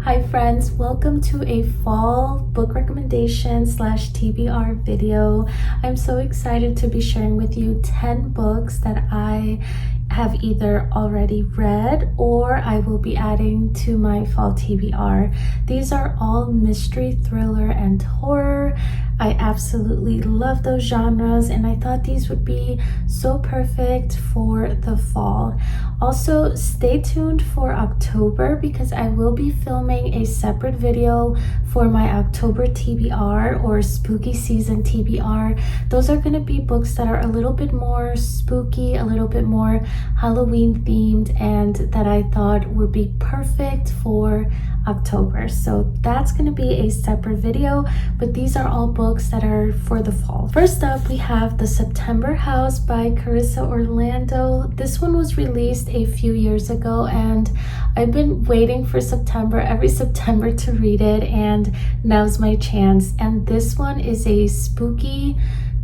Hi friends, welcome to a fall book recommendation slash TBR video. I'm so excited to be sharing with you 10 books that I have either already read or I will be adding to my fall TBR. These are all mystery, thriller, and horror. I absolutely love those genres and I thought these would be so perfect for the fall. Also, stay tuned for October because I will be filming a separate video for my October TBR or spooky season TBR. Those are going to be books that are a little bit more spooky, a little bit more Halloween themed, and that I thought would be perfect for October. So that's going to be a separate video, but these are all books that are for the fall. First up, we have The September House by Carissa Orlando. This one was released a few years ago and I've been waiting for every September to read it, and now's my chance. And this one is a spooky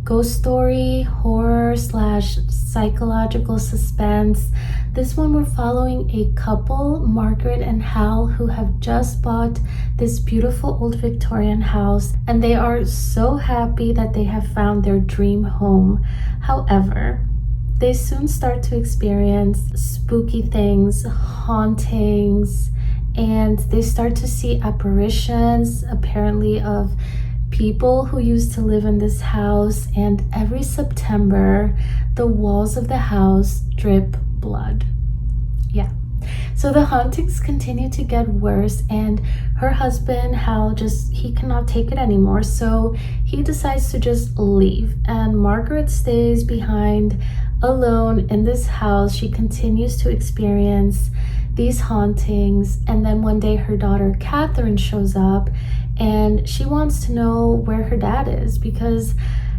ghost story, horror slash psychological suspense. This one we're following a couple, Margaret and Hal, who have just bought this beautiful old Victorian house and they are so happy that they have found their dream home. However, they soon start to experience spooky things, hauntings, and they start to see apparitions apparently of people who used to live in this house, and every September the walls of the house drip blood. Yeah, so the hauntings continue to get worse and her husband Hal he cannot take it anymore, so he decides to just leave and Margaret stays behind alone in this house. She continues to experience these hauntings, and then one day her daughter Catherine shows up and she wants to know where her dad is because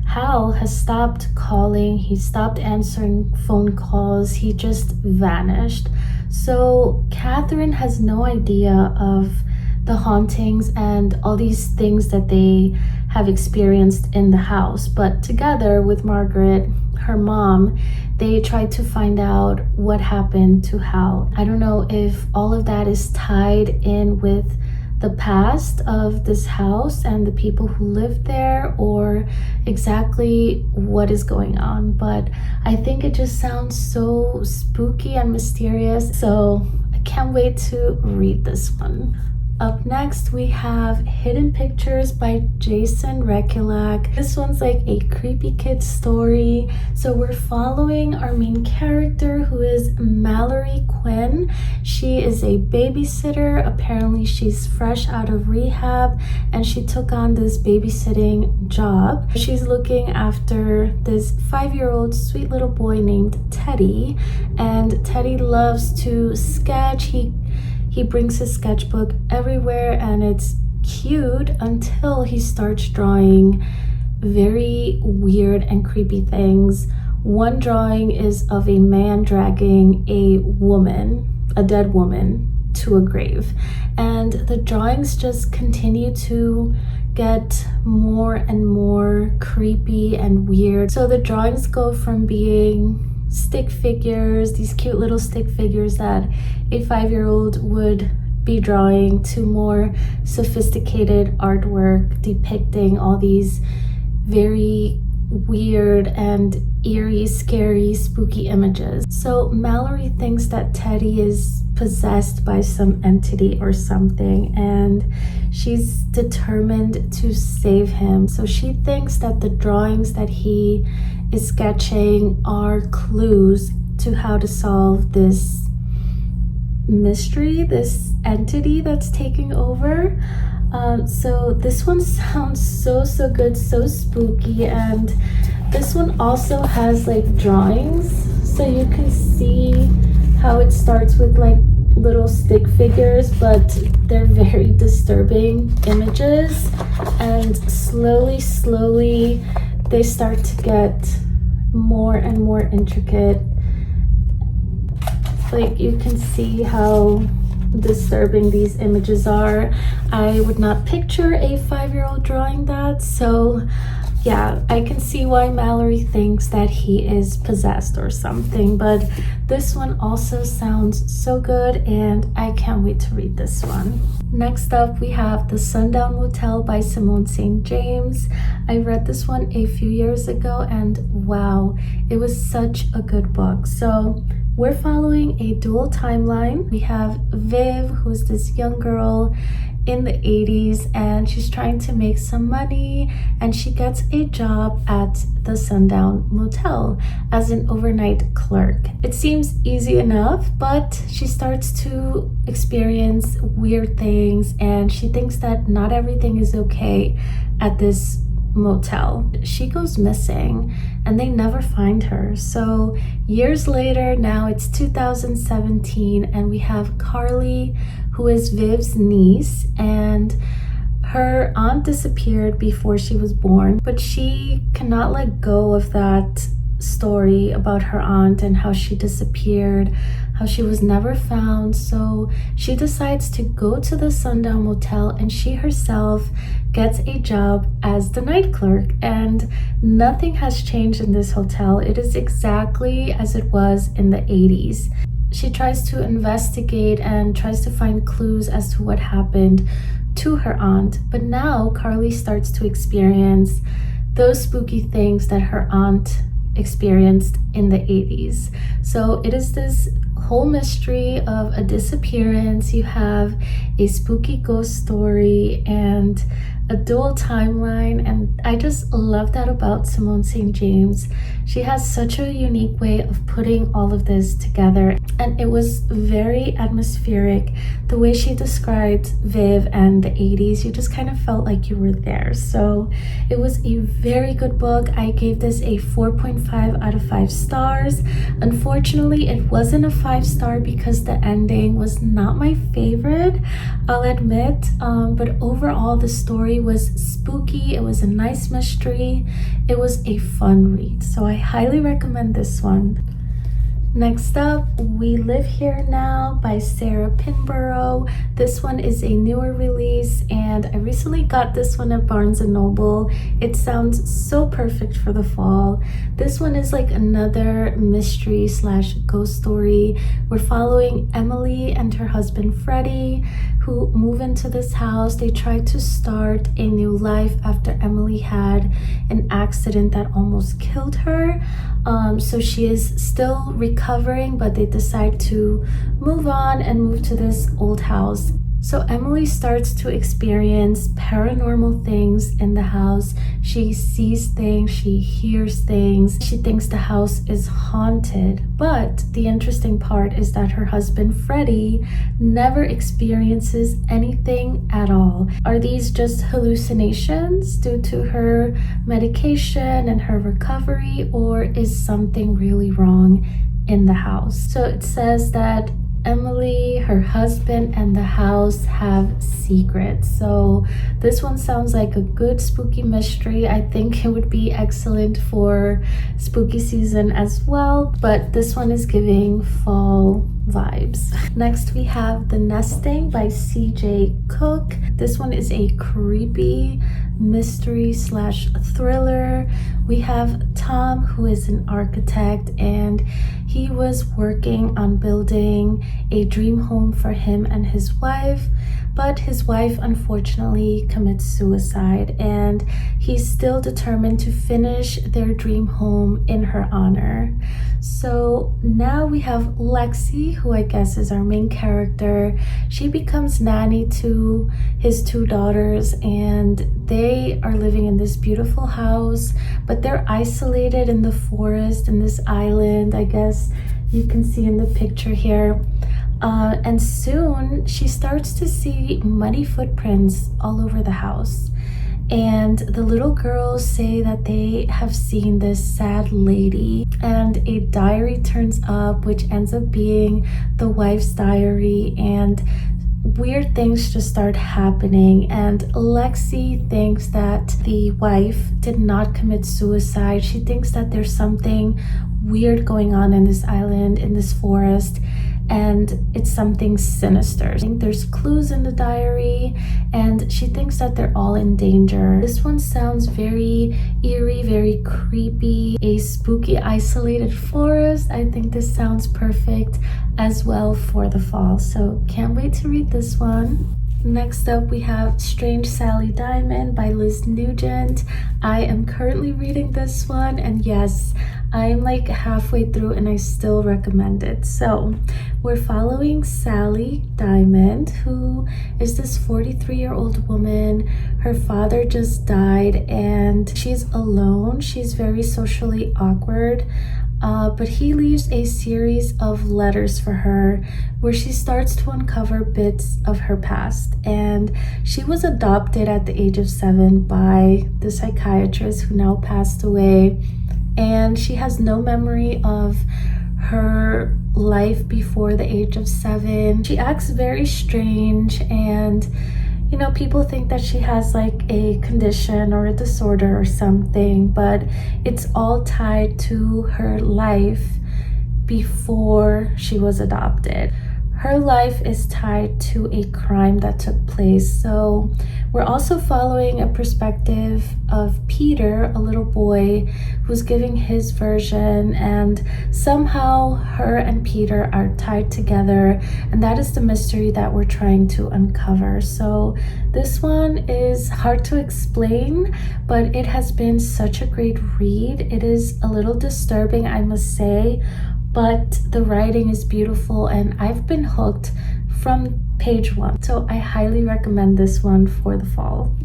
Hal has stopped calling, he stopped answering phone calls, he just vanished. So Catherine has no idea of the hauntings and all these things that they have experienced in the house, but together with Margaret, her mom, they tried to find out what happened to Hal. I don't know if all of that is tied in with the past of this house and the people who lived there, or exactly what is going on, but I think it just sounds so spooky and mysterious, so I can't wait to read this one. Up next, we have Hidden Pictures by Jason Rekulak. This one's like a creepy kid story. So we're following our main character, who is Mallory Quinn. She is a babysitter. Apparently she's fresh out of rehab and she took on this babysitting job. She's looking after this 5-year-old sweet little boy named Teddy, and Teddy loves to sketch. He brings his sketchbook everywhere and it's cute until he starts drawing very weird and creepy things. One drawing is of a man dragging a dead woman, to a grave. And the drawings just continue to get more and more creepy and weird. So the drawings go from being stick figures, these cute little stick figures that a 5-year-old would be drawing, to more sophisticated artwork depicting all these very weird and eerie, scary, spooky images. So Mallory thinks that Teddy is possessed by some entity or something, and she's determined to save him. So she thinks that the drawings that he is sketching are clues to how to solve this mystery, this entity that's taking over. So this one sounds so good, so spooky, and this one also has like drawings, so you can see how it starts with like little stick figures, but they're very disturbing images, and slowly they start to get more and more intricate. Like, you can see how disturbing these images are. I would not picture a 5-year-old drawing that, so Yeah, I can see why Mallory thinks that he is possessed or something, but this one also sounds so good and I can't wait to read this one. Next up, we have The Sundown Motel by Simone St. James. I read this one a few years ago and wow, it was such a good book. So we're following a dual timeline. We have Viv, who's this young girl in the 80s, and she's trying to make some money, and she gets a job at the Sundown Motel as an overnight clerk. It seems easy enough, but she starts to experience weird things, and she thinks that not everything is okay at this motel. She goes missing and they never find her. So years later, now it's 2017, and we have Carly, who is Viv's niece, and her aunt disappeared before she was born, but she cannot let go of that story about her aunt and how she disappeared, how she was never found. So she decides to go to the Sundown Motel, and she herself gets a job as the night clerk, and nothing has changed in this hotel. It is exactly as it was in the 80s. She tries to investigate and tries to find clues as to what happened to her aunt, but now Carly starts to experience those spooky things that her aunt experienced in the 80s. So it is this whole mystery of a disappearance. You have a spooky ghost story and a dual timeline, and I just love that about Simone St. James. She has such a unique way of putting all of this together, and it was very atmospheric. The way she described Viv and the 80s, you just kind of felt like you were there. So it was a very good book. I gave this a 4.5 out of 5 stars. Unfortunately, it wasn't a 5-star because the ending was not my favorite, I'll admit, but overall the story was spooky. It was a nice mystery. It was a fun read, so I highly recommend this one. Next up, We Live Here Now by Sarah Pinborough. This one is a newer release, and I recently got this one at Barnes & Noble. It sounds so perfect for the fall. This one is like another mystery slash ghost story. We're following Emily and her husband Freddie, who move into this house. They try to start a new life after Emily had an accident that almost killed her. So she is still recovering, but they decide to move on and move to this old house. So Emily starts to experience paranormal things in the house. She sees things, she hears things. She thinks the house is haunted. But the interesting part is that her husband Freddie never experiences anything at all. Are these just hallucinations due to her medication and her recovery, or is something really wrong in the house? So it says that Emily, her husband, and the house have secrets. So this one sounds like a good spooky mystery. I think it would be excellent for spooky season as well, but this one is giving fall vibes. Next, we have The Nesting by CJ Cook. This one is a creepy mystery slash thriller. We have Tom, who is an architect, and he was working on building a dream home for him and his wife, but his wife unfortunately commits suicide, and he's still determined to finish their dream home in her honor. So now we have Lexi, who I guess is our main character. She becomes nanny to his 2 daughters, and they are living in this beautiful house, but they're isolated in the forest in this island, I guess you can see in the picture here. And soon she starts to see muddy footprints all over the house. And the little girls say that they have seen this sad lady, and a diary turns up, which ends up being the wife's diary, and weird things just start happening. And Lexi thinks that the wife did not commit suicide. She thinks that there's something weird going on in this island, in this forest, and it's something sinister. There's clues in the diary, and she thinks that they're all in danger. This one sounds very eerie, very creepy. A spooky, isolated forest. I think this sounds perfect as well for the fall, so can't wait to read this one. Next up, we have Strange Sally Diamond by Liz Nugent. I am currently reading this one, and yes, I'm like halfway through and I still recommend it. So we're following Sally Diamond, who is this 43-year-old woman. Her father just died and she's alone. She's very socially awkward. But he leaves a series of letters for her where she starts to uncover bits of her past. And she was adopted at the age of 7 by the psychiatrist who now passed away. And she has no memory of her life before the age of 7. She acts very strange, and you know, people think that she has like a condition or a disorder or something, but it's all tied to her life before she was adopted. Her life is tied to a crime that took place. So we're also following a perspective of Peter, a little boy who's giving his version, and somehow her and Peter are tied together, and that is the mystery that we're trying to uncover. So this one is hard to explain, but it has been such a great read. It is a little disturbing, I must say, but the writing is beautiful and I've been hooked from page 1. So I highly recommend this one for the fall.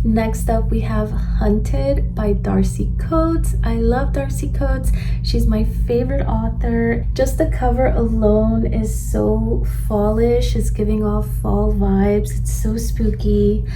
Next up, we have Hunted by Darcy Coates. I love Darcy Coates. She's my favorite author. Just the cover alone is so fallish. It's giving off fall vibes. It's so spooky.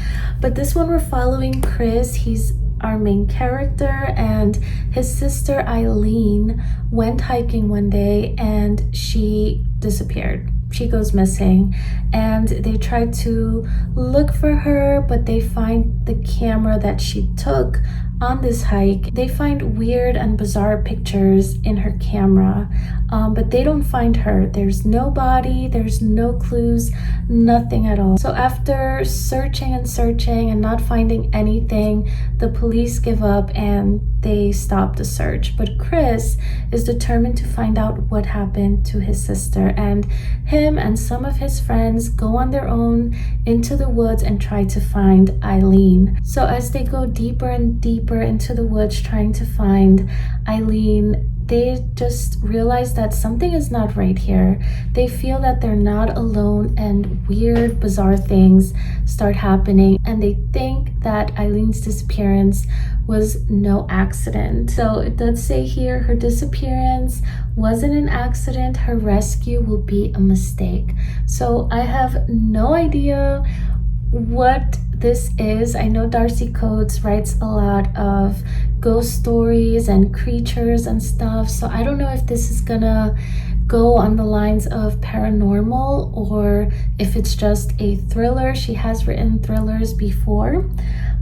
But this one we're following Chris. He's our main character, and his sister Eileen went hiking one day and she disappeared. She goes missing, and they try to look for her, but they find the camera that she took on this hike. They find weird and bizarre pictures in her camera, but they don't find her. There's no body, there's no clues, nothing at all. So after searching and searching and not finding anything, the police give up and they stop the search. But Chris is determined to find out what happened to his sister, and him and some of his friends go on their own into the woods and try to find Eileen. So as they go deeper and deeper into the woods trying to find Eileen, they just realize that something is not right here. They feel that they're not alone, and weird, bizarre things start happening, and they think that Eileen's disappearance was no accident. So it does say here her disappearance wasn't an accident, her rescue will be a mistake. So I have no idea what this is. I know Darcy Coates writes a lot of ghost stories and creatures and stuff, so I don't know if this is gonna go on the lines of paranormal or if it's just a thriller. She has written thrillers before,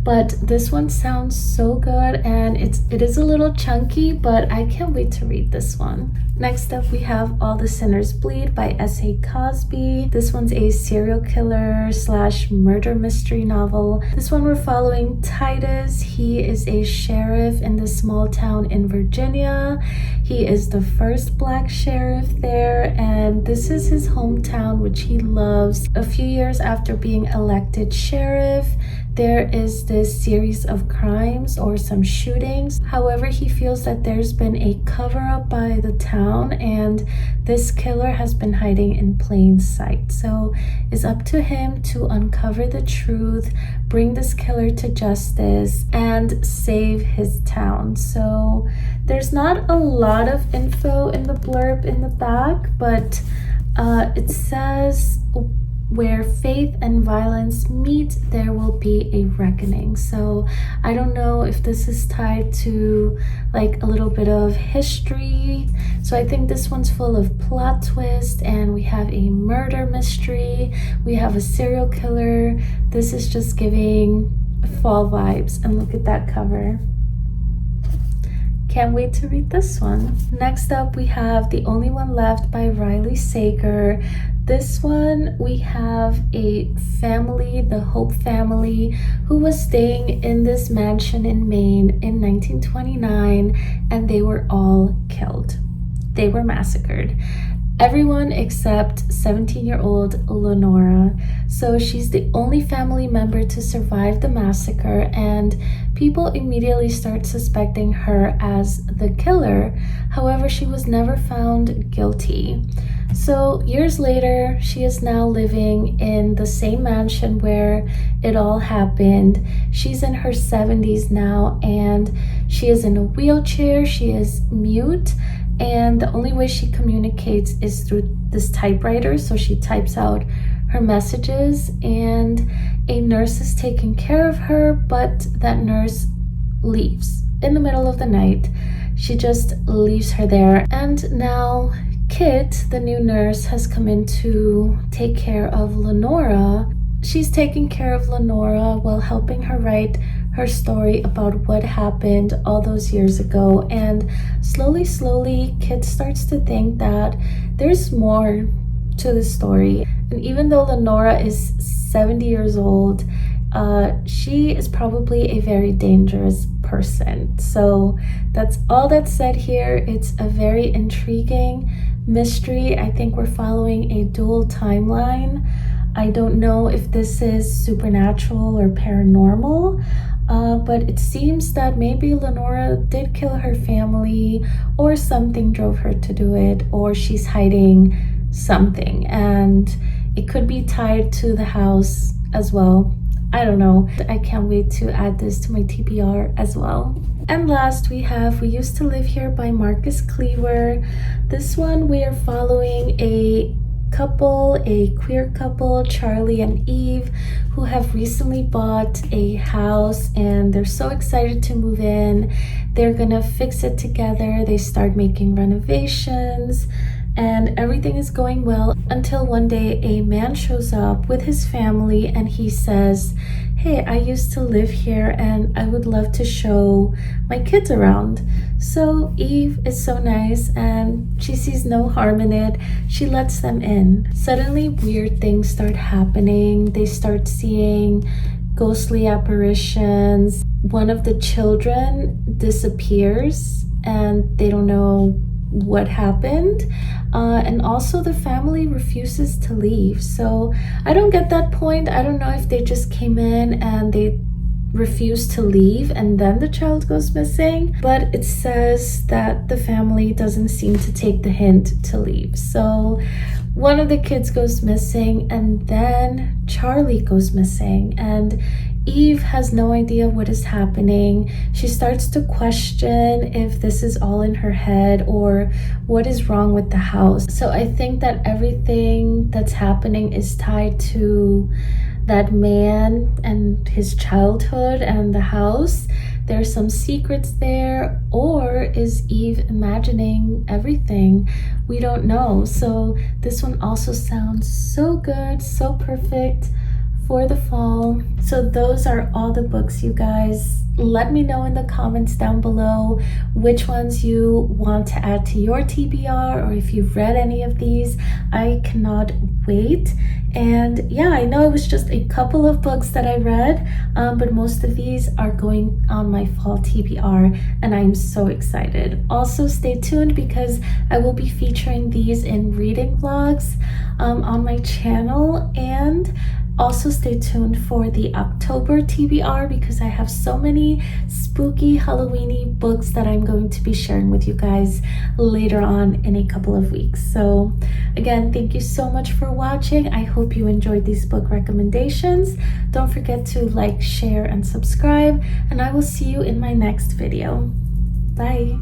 but this one sounds so good, and it is a little chunky, but I can't wait to read this one. Next up, we have All the Sinners Bleed by S.A. Cosby. This one's a serial killer / murder mystery novel. This one we're following Titus. He is a sheriff in this small town in Virginia. He is the first Black sheriff there, and this is his hometown, which he loves. A few years after being elected sheriff, there is this series of crimes or some shootings. However, he feels that there's been a cover-up by the town, and this killer has been hiding in plain sight. So it's up to him to uncover the truth, bring this killer to justice, and save his town. So there's not a lot of info in the blurb in the back, but it says, where faith and violence meet, there will be a reckoning. So I don't know if this is tied to like a little bit of history. So I think this one's full of plot twist, and we have a murder mystery, we have a serial killer. This is just giving fall vibes, and look at that cover. can't wait to read this one. Next up, we have The Only One Left by Riley Sager. This one, we have a family, the Hope family, who was staying in this mansion in Maine in 1929, and they were all killed. They were massacred. Everyone except 17-year-old Lenora. So she's the only family member to survive the massacre, and people immediately start suspecting her as the killer. However, she was never found guilty. So years later, she is now living in the same mansion where it all happened. She's in her 70s now, and she is in a wheelchair. She is mute, and the only way she communicates is through this typewriter. So she types out her messages, and a nurse is taking care of her, but that nurse leaves in the middle of the night. She just leaves her there. And now Kit, the new nurse, has come in to take care of Lenora. She's taking care of Lenora while helping her write her story about what happened all those years ago. And slowly, Kit starts to think that there's more to the story. And even though Lenora is 70 years old, she is probably a very dangerous person. So that's all that's said here. It's a very intriguing mystery. I think we're following a dual timeline. I don't know if this is supernatural or paranormal, but it seems that maybe Lenora did kill her family, or something drove her to do it, or she's hiding something, and it could be tied to the house as well. I don't know. I can't wait to add this to my TBR as well. And last, we have We Used to Live Here by Marcus Cleaver. This one, we are following a couple, a queer couple, Charlie and Eve, who have recently bought a house, and they're so excited to move in. They're gonna fix it together. They start making renovations, and everything is going well until one day a man shows up with his family, and he says, "Hey, I used to live here and I would love to show my kids around." So Eve is so nice and she sees no harm in it. She lets them in. Suddenly weird things start happening. They start seeing ghostly apparitions. One of the children disappears and they don't know what happened, and also the family refuses to leave. So I don't get that point. I don't know if they just came in and they refused to leave and then the child goes missing, but it says that the family doesn't seem to take the hint to leave. So one of the kids goes missing, and then Charlie goes missing, and Eve has no idea what is happening. She starts to question if this is all in her head or what is wrong with the house. So I think that everything that's happening is tied to that man and his childhood and the house. There's some secrets there, or is Eve imagining everything? We don't know. So this one also sounds so good, so perfect for the fall. So those are all the books, you guys. Let me know in the comments down below which ones you want to add to your TBR, or if you've read any of these. I cannot wait. And yeah, I know it was just a couple of books that I read, but most of these are going on my fall TBR, and I'm so excited. Also stay tuned because I will be featuring these in reading vlogs on my channel, and also stay tuned for the October TBR because I have so many spooky Halloweeny books that I'm going to be sharing with you guys later on in a couple of weeks. So again, thank you so much for watching. I hope you enjoyed these book recommendations. Don't forget to like, share, and subscribe, and I will see you in my next video. Bye.